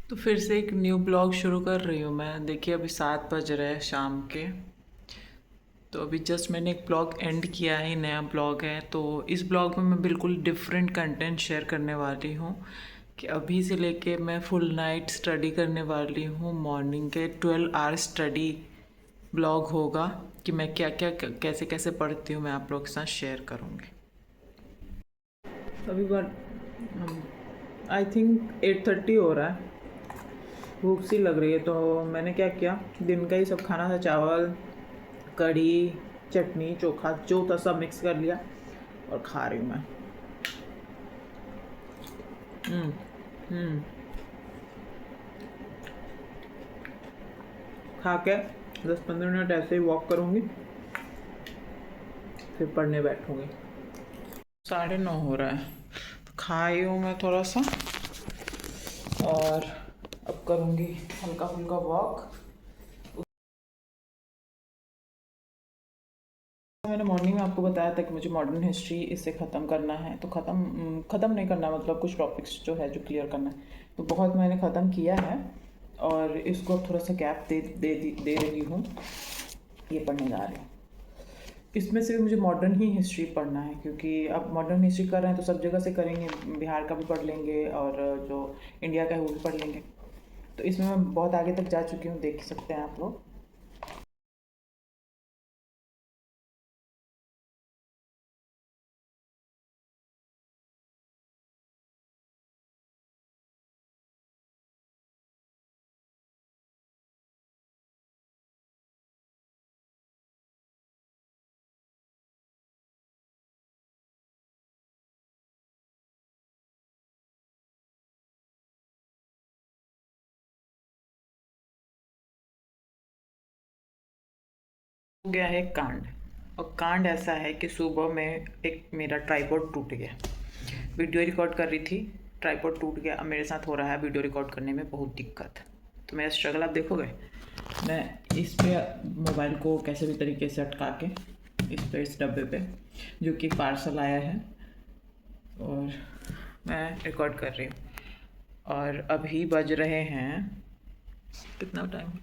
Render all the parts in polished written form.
तो फिर से एक न्यू ब्लॉग शुरू कर रही हूँ मैं। देखिए अभी 7 बज रहे हैं शाम के। तो अभी जस्ट मैंने एक ब्लॉग एंड किया है, नया ब्लॉग है। तो इस ब्लॉग में मैं बिल्कुल डिफरेंट कंटेंट शेयर करने वाली हूँ कि अभी से लेके मैं फुल नाइट स्टडी करने वाली हूँ। मॉर्निंग के 12 आवर्स स्टडी ब्लॉग होगा कि मैं क्या क्या कैसे कैसे पढ़ती हूँ, मैं आप लोग के साथ शेयर करूँगी। अभी बार आई थिंक 8:30 हो रहा है। भूख सी लग रही है तो मैंने क्या किया, दिन का ही सब खाना था, चावल कढ़ी चटनी चोखा जो था सब मिक्स कर लिया और खा रही हूँ मैं। हम्म हम्म खा के 10-15 मिनट ऐसे ही वॉक करूँगी, फिर पढ़ने बैठूँगी। 9:30 हो रहा है तो खाई हूँ मैं थोड़ा सा और अब करूँगी हल्का फुल्का वॉक। मैंने मॉर्निंग में आपको बताया था कि मुझे मॉडर्न हिस्ट्री इससे ख़त्म करना है। तो ख़त्म नहीं करना, मतलब कुछ टॉपिक्स जो है जो क्लियर करना है। तो बहुत मैंने ख़त्म किया है और इसको अब थोड़ा सा गैप दे रही हूँ, ये पढ़ने जा रही हूँ। इसमें से भी मुझे मॉडर्न ही हिस्ट्री पढ़ना है क्योंकि अब मॉडर्न हिस्ट्री कर रहे हैं तो सब जगह से करेंगे, बिहार का भी पढ़ लेंगे और जो इंडिया का है वो भी पढ़ लेंगे। तो इसमें मैं बहुत आगे तक जा चुकी हूँ, देख सकते हैं आप लोग। हो गया है कांड, और कांड ऐसा है कि सुबह में एक मेरा ट्राइपॉड टूट गया। वीडियो रिकॉर्ड कर रही थी, ट्राइपॉड टूट गया। अब मेरे साथ हो रहा है वीडियो रिकॉर्ड करने में बहुत दिक्कत। तो मेरा स्ट्रगल आप देखोगे। मैं इस पे मोबाइल को कैसे भी तरीके से अटका के इस डब्बे पे जो कि पार्सल आया है और मैं रिकॉर्ड कर रही हूँ। और अभी बज रहे हैं, कितना टाइम,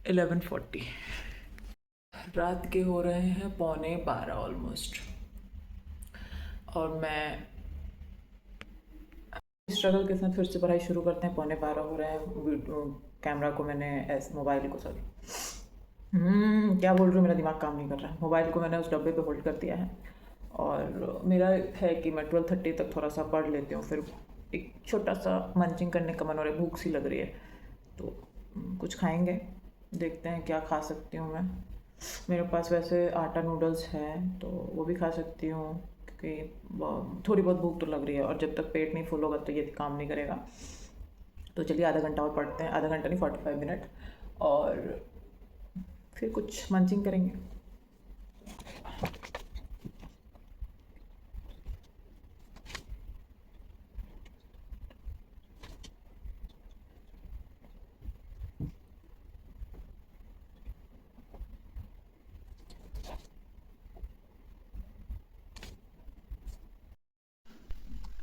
11:40। रात के हो रहे हैं 11:45 ऑलमोस्ट। और मैं स्ट्रगल के साथ फिर से पढ़ाई शुरू करते हैं। 11:45 हो रहे हैं। कैमरा को मैंने ऐसे, मोबाइल को सॉरी, क्या बोल रही हूँ, मेरा दिमाग काम नहीं कर रहा है। मोबाइल को मैंने उस डब्बे पे होल्ड कर दिया है और मेरा है कि मैं 12:30 तक थोड़ा सा पढ़ लेती हूँ। फिर एक छोटा सा मंचिंग करने का मन हो रहा है, भूख सी लग रही है तो कुछ खाएंगे, देखते हैं क्या खा सकती हूँ मैं। मेरे पास वैसे आटा नूडल्स है तो वो भी खा सकती हूँ क्योंकि थोड़ी बहुत भूख तो लग रही है और जब तक पेट नहीं फुल होगा तो ये काम नहीं करेगा। तो चलिए आधा घंटा और पढ़ते हैं, आधा घंटा नहीं 45 मिनट, और फिर कुछ मंचिंग करेंगे।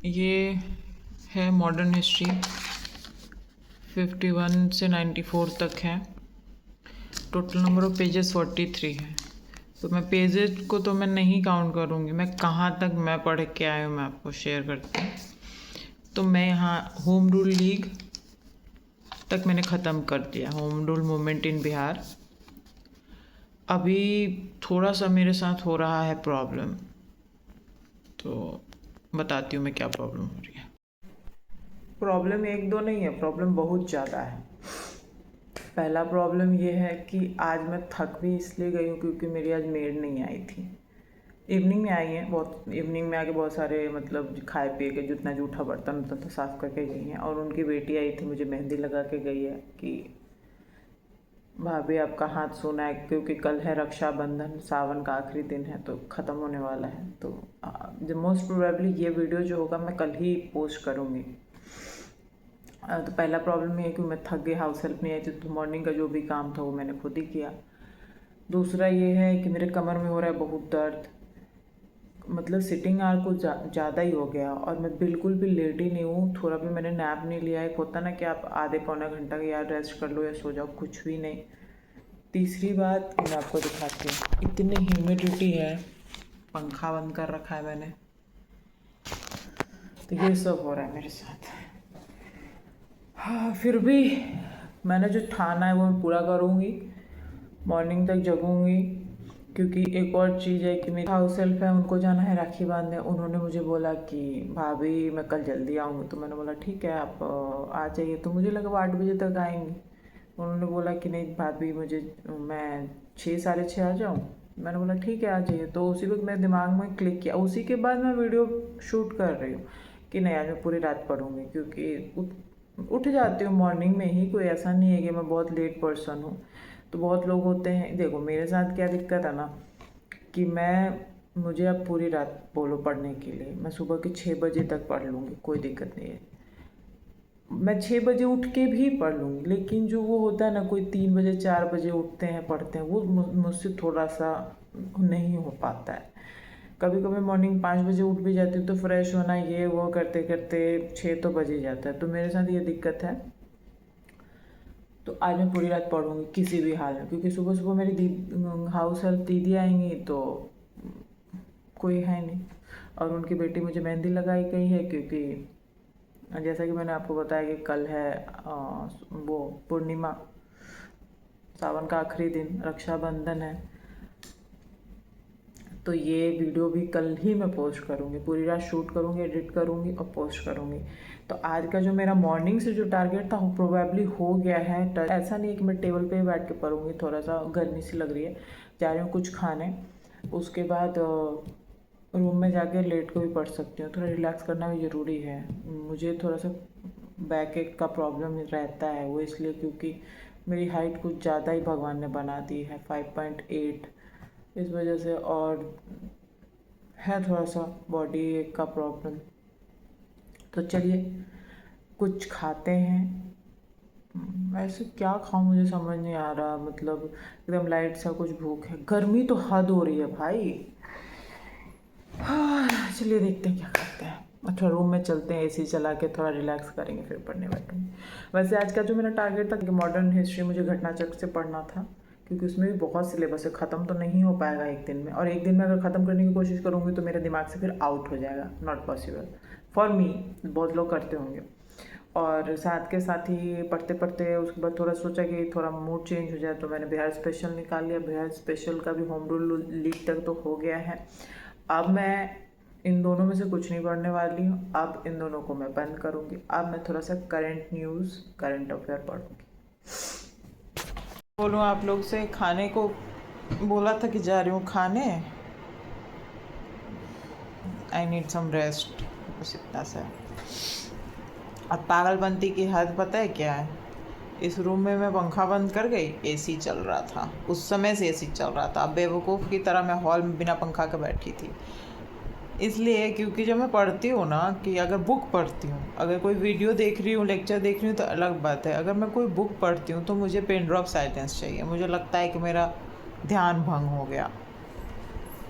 ये है मॉडर्न हिस्ट्री, 51 से 94 तक है। टोटल नंबर ऑफ पेजेस 43 है। तो मैं पेजेस को तो मैं नहीं काउंट करूँगी, मैं कहाँ तक मैं पढ़ के आया हूँ मैं आपको शेयर करती हूँ। तो मैं यहाँ होम रूल लीग तक मैंने ख़त्म कर दिया, home rule movement in Bihar. अभी थोड़ा सा मेरे साथ हो रहा है प्रॉब्लम, तो बताती हूँ मैं क्या प्रॉब्लम हो रही है। प्रॉब्लम एक दो नहीं है, प्रॉब्लम बहुत ज़्यादा है। पहला प्रॉब्लम ये है कि आज मैं थक भी इसलिए गई हूँ क्योंकि मेरी आज मेड नहीं आई थी। इवनिंग में आई हैं, बहुत इवनिंग में आके बहुत सारे मतलब खाए पिए के जितना जूठा बर्तन होता था साफ़ करके गई हैं। और उनकी बेटी आई थी, मुझे मेहंदी लगा के गई है कि भाभी आपका हाथ सोना है क्योंकि कल है रक्षाबंधन, सावन का आखिरी दिन है तो ख़त्म होने वाला है। तो जो मोस्ट प्रोबेबली ये वीडियो जो होगा मैं कल ही पोस्ट करूँगी। तो पहला प्रॉब्लम ये है कि मैं थक गई, हाउस हेल्प नहीं आई थी तो मॉर्निंग का जो भी काम था वो मैंने खुद ही किया। दूसरा ये है कि मेरे कमर में हो रहा है बहुत दर्द, मतलब सिटिंग आवर कुछ ज़्यादा ही हो गया और मैं बिल्कुल भी लेट ही नहीं हूँ, थोड़ा भी मैंने नैप नहीं लिया है। होता ना कि आप आधे पौना घंटा का यार रेस्ट कर लो या सो जाओ, कुछ भी नहीं। तीसरी बात मैं आपको दिखाती हूँ, इतनी ह्यूमिडिटी है, पंखा बंद कर रखा है मैंने, तो ये सब हो रहा है मेरे साथ। हाँ, फिर भी मैंने जो ठाना है वो मैं पूरा करूँगी, मॉर्निंग तक जगूँगी। क्योंकि एक और चीज़ है कि मेरी हाउस हेल्प है, उनको जाना है राखी बांधने। उन्होंने मुझे बोला कि भाभी मैं कल जल्दी आऊँगी, तो मैंने बोला ठीक है आप आ जाइए। तो मुझे लगा वो 8 बजे तक आएंगी। उन्होंने बोला कि नहीं भाभी मुझे, मैं 6 साढ़े 6 आ जाऊँ। मैंने बोला ठीक है आ जाइए। तो उसी वक्त मेरे दिमाग में क्लिक किया, उसी के बाद मैं वीडियो शूट कर रही हूँ कि नहीं आज मैं पूरी रात पढ़ूँगी। क्योंकि उठ जाती हूँ मॉर्निंग में ही, कोई ऐसा नहीं है कि मैं बहुत लेट पर्सन हूँ। तो बहुत लोग होते हैं, देखो मेरे साथ क्या दिक्कत है ना कि मुझे अब पूरी रात बोलो पढ़ने के लिए, मैं सुबह के 6 बजे तक पढ़ लूँगी, कोई दिक्कत नहीं है। मैं 6 बजे उठ के भी पढ़ लूँगी, लेकिन जो वो होता है ना कोई 3 बजे 4 बजे उठते हैं पढ़ते हैं, वो मुझसे थोड़ा सा नहीं हो पाता है। कभी कभी मॉर्निंग 5 बजे उठ भी जाती हूँ, तो फ्रेश होना ये वो करते करते 6 तो बज ही जाता है। तो मेरे साथ ये दिक्कत है। तो आज मैं पूरी रात पढ़ूंगी किसी भी हाल में, क्योंकि सुबह सुबह मेरी हाउस हेल्प दीदी आएंगी तो कोई है नहीं। और उनकी बेटी मुझे मेहंदी लगाई गई है, क्योंकि जैसा कि मैंने आपको बताया कि कल है वो पूर्णिमा, सावन का आखिरी दिन, रक्षाबंधन है। तो ये वीडियो भी कल ही मैं पोस्ट करूँगी, पूरी रात शूट करूँगी, एडिट करूँगी और पोस्ट करूँगी। तो आज का जो मेरा मॉर्निंग से जो टारगेट था वो प्रोबेबली हो गया है। ऐसा नहीं है कि मैं टेबल पे ही बैठ के पढ़ूँगी, थोड़ा सा गर्मी सी लग रही है, जा रही हूँ कुछ खाने, उसके बाद रूम में जाके लेट को भी पढ़ सकती हूँ। थोड़ा रिलैक्स करना भी ज़रूरी है। मुझे थोड़ा सा बैक एक का प्रॉब्लम रहता है, वो इसलिए क्योंकि मेरी हाइट कुछ ज़्यादा ही भगवान ने बना दी है, 5.8, इस वजह से। और है थोड़ा सा बॉडी का प्रॉब्लम। तो चलिए कुछ खाते हैं। वैसे क्या खाऊं मुझे समझ नहीं आ रहा, मतलब एकदम लाइट सा कुछ भूख है, गर्मी तो हद हो रही है भाई। हाँ चलिए देखते हैं क्या करते हैं। अच्छा रूम में चलते हैं, एसी चला के थोड़ा रिलैक्स करेंगे, फिर पढ़ने बैठेंगे। वैसे आज का जो मेरा टारगेट था कि मॉडर्न हिस्ट्री मुझे घटनाचक्र से पढ़ना था, क्योंकि उसमें भी बहुत सिलेबस है, ख़त्म तो नहीं हो पाएगा एक दिन में। और एक दिन में अगर ख़त्म करने की कोशिश करूँगी तो मेरे दिमाग से फिर आउट हो जाएगा, नॉट पॉसिबल फॉर मी। बहुत लोग करते होंगे। और साथ के साथ ही पढ़ते पढ़ते उसके बाद थोड़ा सोचा कि थोड़ा मूड चेंज हो जाए, तो मैंने बिहार स्पेशल निकाल लिया। बिहार स्पेशल का भी होम रूल लीग तक तो हो गया है। अब मैं इन दोनों में से कुछ नहीं पढ़ने वाली हूँ, अब इन दोनों को मैं बंद करूँगी। अब मैं थोड़ा सा करंट न्यूज़, करंट अफेयर पढ़ूँगी। बोलूँ आप लोग से, खाने को बोला था कि जा रही हूँ खाने, आई नीड सम रेस्ट, बस इतना सा। अब पागलपंती की हद पता है क्या है, इस रूम में मैं पंखा बंद कर गई, एसी चल रहा था, उस समय से एसी चल रहा था। अब बेवकूफ़ की तरह मैं हॉल में बिना पंखा के बैठी थी। इसलिए क्योंकि जब मैं पढ़ती हूँ ना, कि अगर बुक पढ़ती हूँ, अगर कोई वीडियो देख रही हूँ, लेक्चर देख रही हूँ तो अलग बात है। अगर मैं कोई बुक पढ़ती हूँ तो मुझे पेन ड्रॉप साइलेंस चाहिए, मुझे लगता है कि मेरा ध्यान भंग हो गया।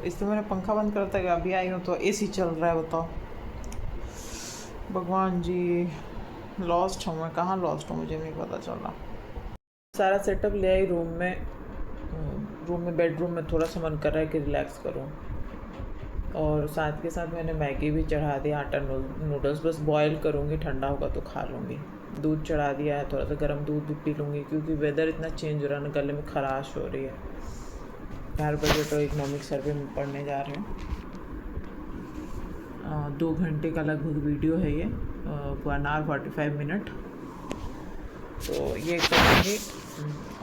इसलिए मैंने पंखा बंद करता है। अभी आई हूँ तो एसी चल रहा है, बताओ भगवान जी। लॉस्ट हूँ मैं, कहाँ लॉस्ट हूँ मुझे नहीं पता चल रहा। सारा सेटअप ले आई रूम में, बेडरूम में थोड़ा सा मन कर रहा है कि रिलैक्स करूँ। और साथ के साथ मैंने मैगी भी चढ़ा दिया, आटा नूडल्स बस बॉयल करूँगी, ठंडा होगा तो खा लूँगी। दूध चढ़ा दिया है, थोड़ा सा गर्म दूध भी पी लूँगी, क्योंकि वेदर इतना चेंज हो रहा है ना, गले में खराश हो रही है। 4 बजे तो इकोनॉमिक सर्वे में पढ़ने जा रहे हैं। 2 घंटे का लगभग वीडियो है ये, 1 hour 45 minute। तो ये करेंगे।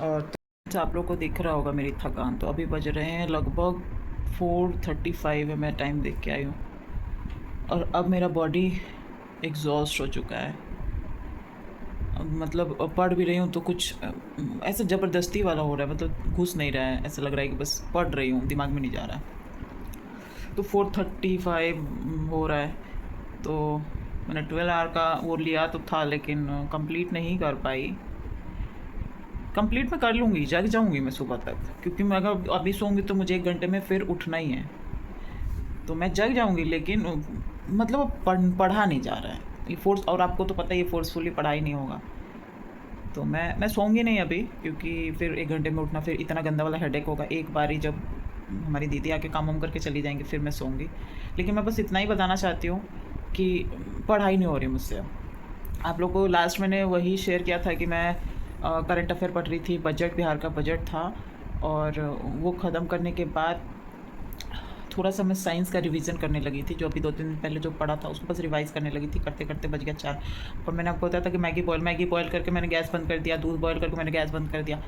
और आप लोग को दिख रहा होगा मेरी थकान। तो अभी बज रहे हैं लगभग 4:35 है, मैं टाइम देख के आई हूँ। और अब मेरा बॉडी एग्जॉस्ट हो चुका है। मतलब पढ़ भी रही हूँ तो कुछ ऐसा ज़बरदस्ती वाला हो रहा है, मतलब घुस नहीं रहा है, ऐसा लग रहा है कि बस पढ़ रही हूँ, दिमाग में नहीं जा रहा है। तो 4:35 हो रहा है। तो मैंने 12 आवर का वो लिया तो था, लेकिन कंप्लीट नहीं कर पाई। कंप्लीट मैं कर लूँगी, जग जाऊँगी मैं सुबह तक, क्योंकि मैं अगर अभी सोऊंगी तो मुझे 1 घंटे में फिर उठना ही है। तो मैं जग जाऊँगी, लेकिन मतलब पढ़ा नहीं जा रहा है ये फोर्स, और आपको तो पता ही है फोर्सफुली पढ़ाई नहीं होगा। तो मैं सोऊंगी नहीं अभी, क्योंकि फिर 1 घंटे में उठना, फिर इतना गंदा वाला हेडेक होगा। एक बारी जब हमारी दीदी आके काम वाम करके चली जाएंगी फिर मैं सोऊंगी। लेकिन मैं बस इतना ही बताना चाहती हूँ कि पढ़ाई नहीं हो रही मुझसे। आप लोग को लास्ट मैंने वही शेयर किया था कि मैं करंट अफेयर पढ़ रही थी, बजट, बिहार का बजट था, और वो ख़त्म करने के बाद थोड़ा सा मैं साइंस का रिवीजन करने लगी थी, जो अभी 2-3 दिन पहले जो पढ़ा था उसको बस रिवाइज करने लगी थी। करते करते बज गया 4। और मैंने आपको बताया था कि मैगी बॉयल करके मैंने गैस बंद कर दिया, दूध बॉयल करके मैंने गैस बंद कर दिया।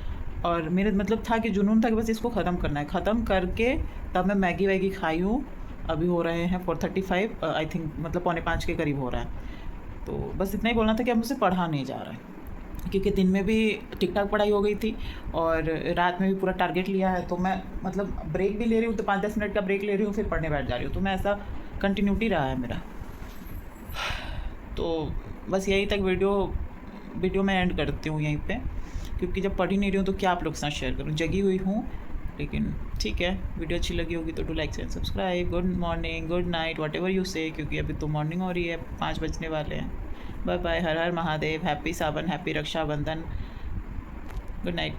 और मेरे मतलब था कि जुनून था कि बस इसको ख़त्म करना है। ख़त्म करके तब मैं मैगी वैगी खाई हूँ। अभी हो रहे हैं 4:35 आई थिंक, मतलब 4:45 के करीब हो रहा है। तो बस इतना ही बोलना था कि अब मुझसे पढ़ा नहीं जा रहा है, क्योंकि दिन में भी ठीक ठाक पढ़ाई हो गई थी और रात में भी पूरा टारगेट लिया है। तो मैं मतलब ब्रेक भी ले रही हूँ तो 5-10 मिनट का ब्रेक ले रही हूँ, फिर पढ़ने बैठ जा रही हूँ। तो मैं ऐसा कंटिन्यूटी रहा है मेरा। तो बस यही तक वीडियो मैं एंड करती हूँ यहीं पे, क्योंकि जब पढ़ ही नहीं रही हूँ तो क्या आप लोग के साथ शेयर करूँ। जगी हुई हूँ, लेकिन ठीक है। वीडियो अच्छी लगी होगी तो do like and subscribe. Good morning, good night, what ever you से, क्योंकि अभी तो मॉर्निंग हो रही है, 5 बजने वाले हैं। बाय बाय, हर हर महादेव, हैप्पी सावन, हैप्पी रक्षाबंधन, गुड नाइट।